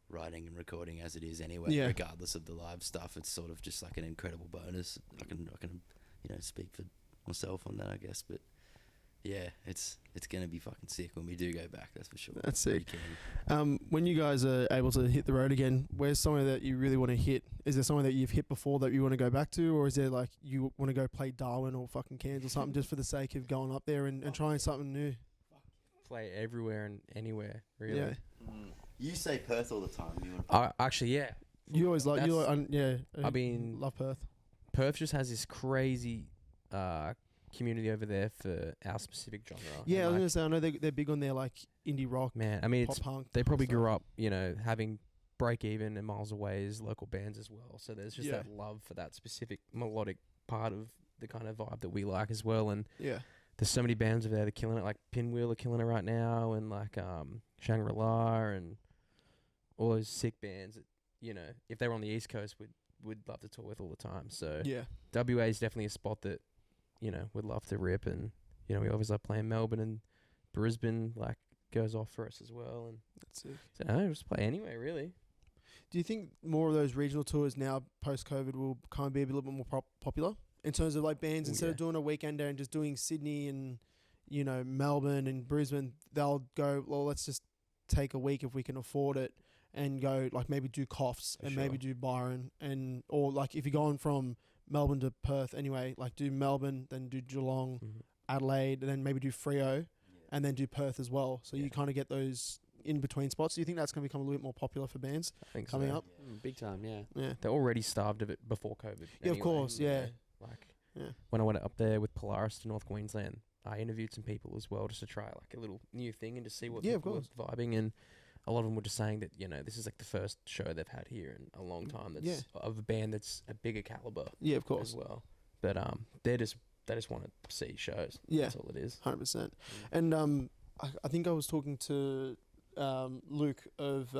writing and recording as it is anyway, regardless of the live stuff. It's sort of just like an incredible bonus. I can speak for myself on that, I guess, but yeah, it's gonna be fucking sick when we do go back. That's for sure. That's sick. When you guys are able to hit the road again, where's somewhere that you really want to hit? Is there somewhere that you've hit before that you want to go back to, or is there like you want to go play Darwin or fucking Cairns or something just for the sake of going up there and trying something new? Play everywhere and anywhere, really. Yeah. You say Perth all the time. Actually, yeah. You always like I mean, love Perth. Perth just has this crazy community over there for our specific genre. Yeah, I was gonna say, I know they're big on their like indie rock. Man, I mean, pop punk. They probably grew up, you know, having Break Even and Miles Away as local bands as well. So there's just that love for that specific melodic part of the kind of vibe that we like as well. And there's so many bands over there that are killing it. Like Pinwheel are killing it right now, and like Shangri-La and all those sick bands that, you know, if they were on the East Coast, would love to tour with all the time. So WA is definitely a spot that, you know, would love to rip, and you know, we always love playing Melbourne and Brisbane. Like goes off for us as well, and that's it. So I just play anyway, really. Do you think more of those regional tours now post COVID will kind of be a little bit more popular in terms of like bands instead of doing a weekender and just doing Sydney and, you know, Melbourne and Brisbane? They'll go, well, let's just take a week if we can afford it and go like maybe do Coffs and maybe do Byron, and or like if you're going from Melbourne to Perth anyway, like do Melbourne, then do Geelong, Adelaide, and then maybe do Freo, and then do Perth as well. So you kind of get those in between spots. Do you think that's going to become a little bit more popular for bands I think coming so. up? Big time, yeah. Yeah. They're already starved of it before COVID. Yeah, of course, you yeah. know, like Yeah. when I went up there with Polaris to North Queensland, I interviewed some people as well just to try like a little new thing and to see what Yeah, of people were course. vibing. And a lot of them were just saying that, you know, this is like the first show they've had here in a long time that's Yeah. of a band that's a bigger caliber Yeah, of course. as well. But they just want to see shows. Yeah. That's all it is. 100%. And I think I was talking to Luke of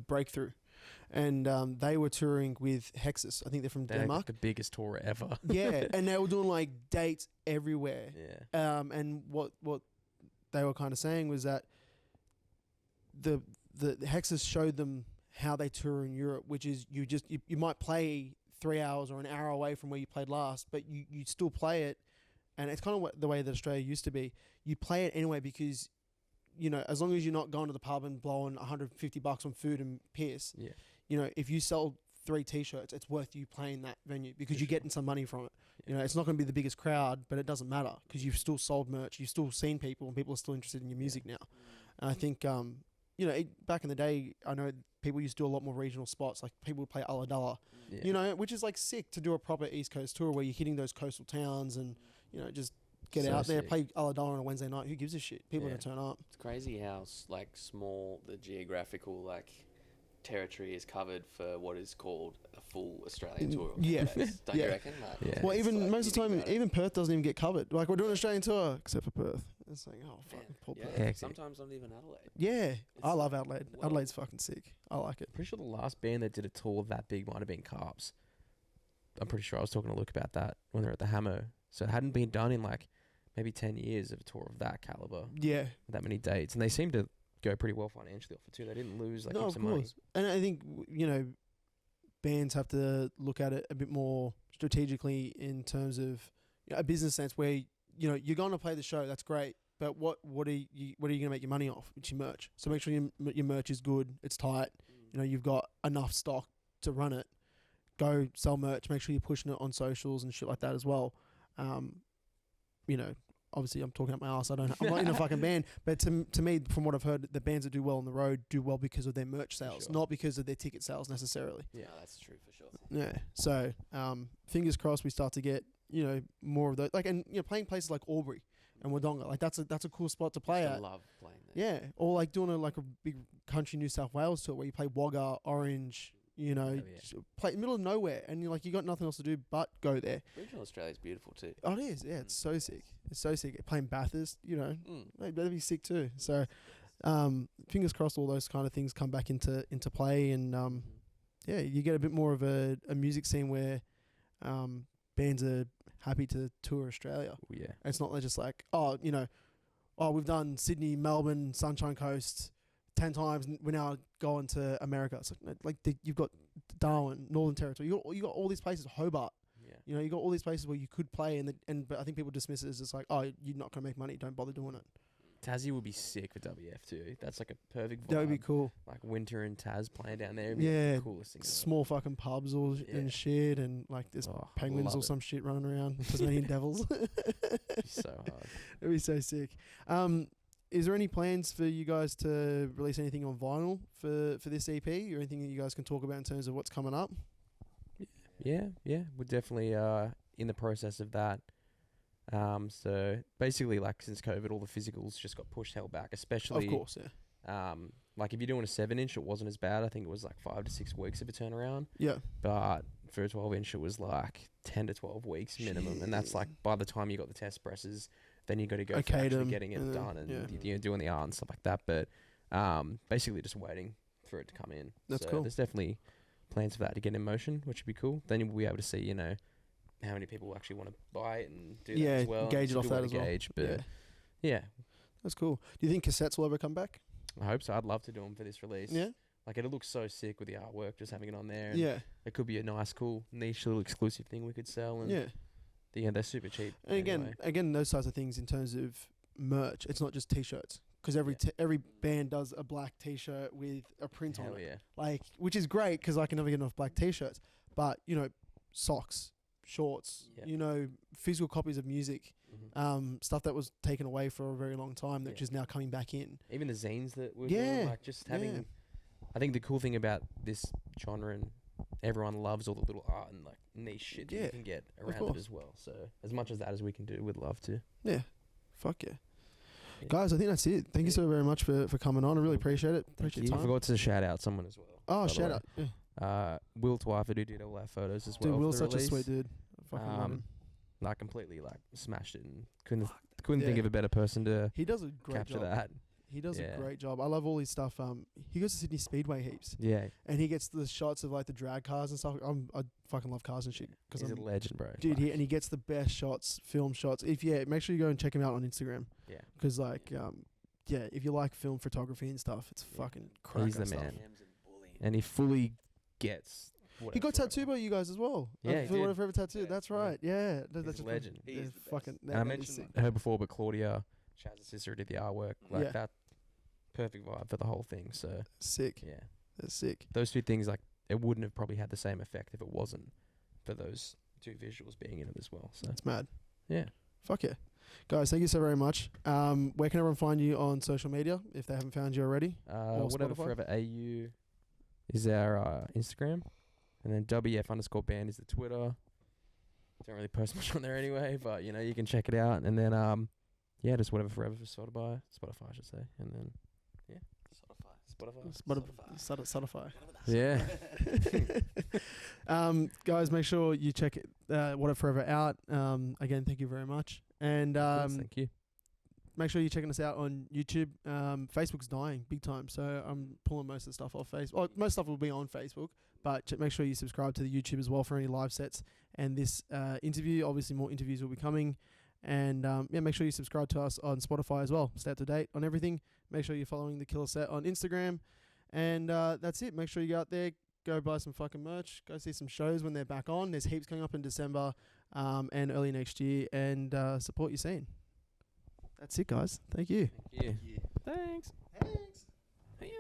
Breakthrough, and they were touring with Hexus. I think they're from They're Denmark. the biggest tour ever. Yeah, and they were doing like dates everywhere. Yeah. And what they were kind of saying was that the Hexus showed them how they tour in Europe, which is you might play 3 hours or an hour away from where you played last, but you still play it, and it's kind of the way that Australia used to be. You play it anyway because, you know, as long as you're not going to the pub and blowing $150 on food and piss, Yeah. you know, if you sell 3 T-shirts, it's worth you playing that venue because For you're sure. getting some money from it. Yeah. You know, it's not going to be the biggest crowd, but it doesn't matter because you've still sold merch, you've still seen people, and people are still interested in your music now. And I think, you know, back in the day, I know people used to do a lot more regional spots. Like people would play Ulladulla, Yeah. you know, which is like sick to do a proper East Coast tour where you're hitting those coastal towns and, you know, just get So out there, sick. play Ulladulla on a Wednesday night. Who gives a shit? People are Yeah. going to turn up. It's crazy how like small the geographical like territory is covered for what is called a full Australian tour. Yeah. Don't Yeah. you reckon? Like, Yeah. Well, it's even like most of the you think time, about it. even Perth doesn't even get covered. Like we're doing an Australian tour, except for Perth. It's like, oh, fucking Man, poor yeah, Perth. Hectic. sometimes not even Adelaide. Yeah, I It's love Adelaide. well- Adelaide's fucking sick. I like it. Pretty sure the last band that did a tour that big might have been Carps. I'm pretty sure I was talking to Luke about that when they were at the Hammer. So it hadn't been done in like maybe 10 years of a tour of that caliber, Yeah. that many dates. And they seemed to go pretty well financially off it too. They didn't lose like No, heaps of of money. course. And I think, you know, bands have to look at it a bit more strategically in terms of, you know, a business sense where, you know, you're going to play the show, that's great, but what are you going to make your money off? It's your merch. So make sure your merch is good, it's tight, you know, you've got enough stock to run it. Go sell merch, make sure you're pushing it on socials and shit like that as well. You know, obviously I'm talking up my ass. I'm not in a fucking band, but to me, from what I've heard, the bands that do well on the road do well because of their merch sales, Sure. not because of their ticket sales necessarily. Yeah, that's true for sure. Yeah. So, fingers crossed we start to get, you know, more of those. Like, and you know, playing places like Albury and Wodonga, like that's a cool spot to play Used to at. love playing there. Yeah. Or like doing a big country New South Wales tour where you play Wagga, Orange. You know, Oh, yeah. just play in the middle of nowhere, and you're like, you got nothing else to do but go there. Regional Australia's beautiful too. Oh, it is. Yeah, it's so sick. It's so sick. Playing Bathurst, you know, that'd be sick too. So, fingers crossed, all those kind of things come back into play, and yeah, you get a bit more of a music scene where bands are happy to tour Australia. Oh, yeah. It's not just like, oh, you know, oh, we've done Sydney, Melbourne, Sunshine Coast 10 times, and we're now going to America. It's like you've got Darwin, Northern Territory. You got all these places, Hobart. Yeah. You know, you got all these places where you could play, but I think people dismiss it as just like, oh, you're not gonna make money, don't bother doing it. Tassie would be sick for WF too. That's like a perfect vibe. That would be cool. Like winter in Taz playing down there. It'd be Yeah, the coolest thing. ever. small fucking pubs Yeah. and shit, and like there's Oh, penguins love or it. some shit running around, Tasmanian devils. It'd be so hard. It'd be so sick. Is there any plans for you guys to release anything on vinyl for this EP, or anything that you guys can talk about in terms of what's coming up? Yeah, we're definitely in the process of that. So basically, like since COVID, all the physicals just got pushed hell back. Especially, Of course, yeah. like if you're doing a 7-inch, it wasn't as bad. I think it was like 5 to 6 weeks of a turnaround. Yeah. But for a 12-inch, it was like 10 to 12 weeks minimum, and that's like by the time you got the test presses, then you got to go for Okay, actually them, getting it and then- done and yeah. you know, doing the art and stuff like that. But basically, just waiting for it to come in. That's So cool. There's definitely plans for that to get in motion, which would be cool. Then you'll be able to see, you know, how many people actually want to buy it and do that Yeah, as well. gauge it So off do that wanna as well. gauge, but Yeah. yeah, That's cool. Do you think cassettes will ever come back? I hope so. I'd love to do them for this release. Yeah. Like it'll look so sick with the artwork, just having it on there. And Yeah. it could be a nice, cool, niche little exclusive thing we could sell. And Yeah. yeah, they're super cheap. And anyway. again, those types of things in terms of merch, it's not just T-shirts. Because every band does a black T-shirt with a print Hell on it, yeah. like, which is great because I can never get enough black T-shirts. But you know, socks, shorts, Yeah. you know, physical copies of music, Mhm. Stuff that was taken away for a very long time that is now coming back in. Even the zines that we're doing, like just having. I think the cool thing about this genre, and everyone loves all the little art and like niche shit that you can get around it as well. So as much as that as we can do, we'd love to. Yeah, fuck yeah. Guys, I think that's it. Thank you so very much for coming on. I really appreciate it. Appreciate your time. I forgot to shout out someone as well. Oh, shout out. Will Twyford, who did all our photos as well. Dude, Will's such a sweet dude. I fucking love him. Like completely like smashed it and couldn't think of a better person to he does a great capture job. that. He does a great job. I love all his stuff. He goes to Sydney Speedway heaps. Yeah. And he gets the shots of like the drag cars and stuff. I fucking love cars and shit. He's a legend, bro. Dude, and he gets the best shots, film shots. Make sure you go and check him out on Instagram. Yeah. Because like, if you like film photography and stuff, it's fucking crazy. He's the man. And he fully gets. He got tattooed by you guys as well. Yeah, for Whatever Forever tattoo. That's right. Yeah, that's a legend. He's fucking. And I mentioned her before, but Claudia, Chaz's sister, did the artwork. Like that, perfect vibe for the whole thing. So sick. Yeah, that's sick. Those two things, like, it wouldn't have probably had the same effect if it wasn't for those two visuals being in it as well. So it's mad. Yeah. Fuck yeah. Guys, thank you so very much. Where can everyone find you on social media if they haven't found you already? Whatever Spotify? Forever AU is our Instagram. And then WF_band is the Twitter. Don't really post much on there anyway, but you know, you can check it out. And then just Whatever Forever for Spotify, I should say. And then Spotify. Yeah. Guys, make sure you check it, Whatever Forever out. Again, thank you very much. And thank you. Make sure you're checking us out on YouTube. Facebook's dying big time, so I'm pulling most of the stuff off Facebook. Most stuff will be on Facebook, but make sure you subscribe to the YouTube as well for any live sets. And this interview, obviously more interviews will be coming. And make sure you subscribe to us on Spotify as well. Stay up to date on everything. Make sure you're following The Killer Set on Instagram. And that's it. Make sure you go out there, go buy some fucking merch, go see some shows when they're back on. There's heaps coming up in December and early next year. And support your scene. That's it, guys. Thank you. Thank you. Thanks. Thanks. Hey,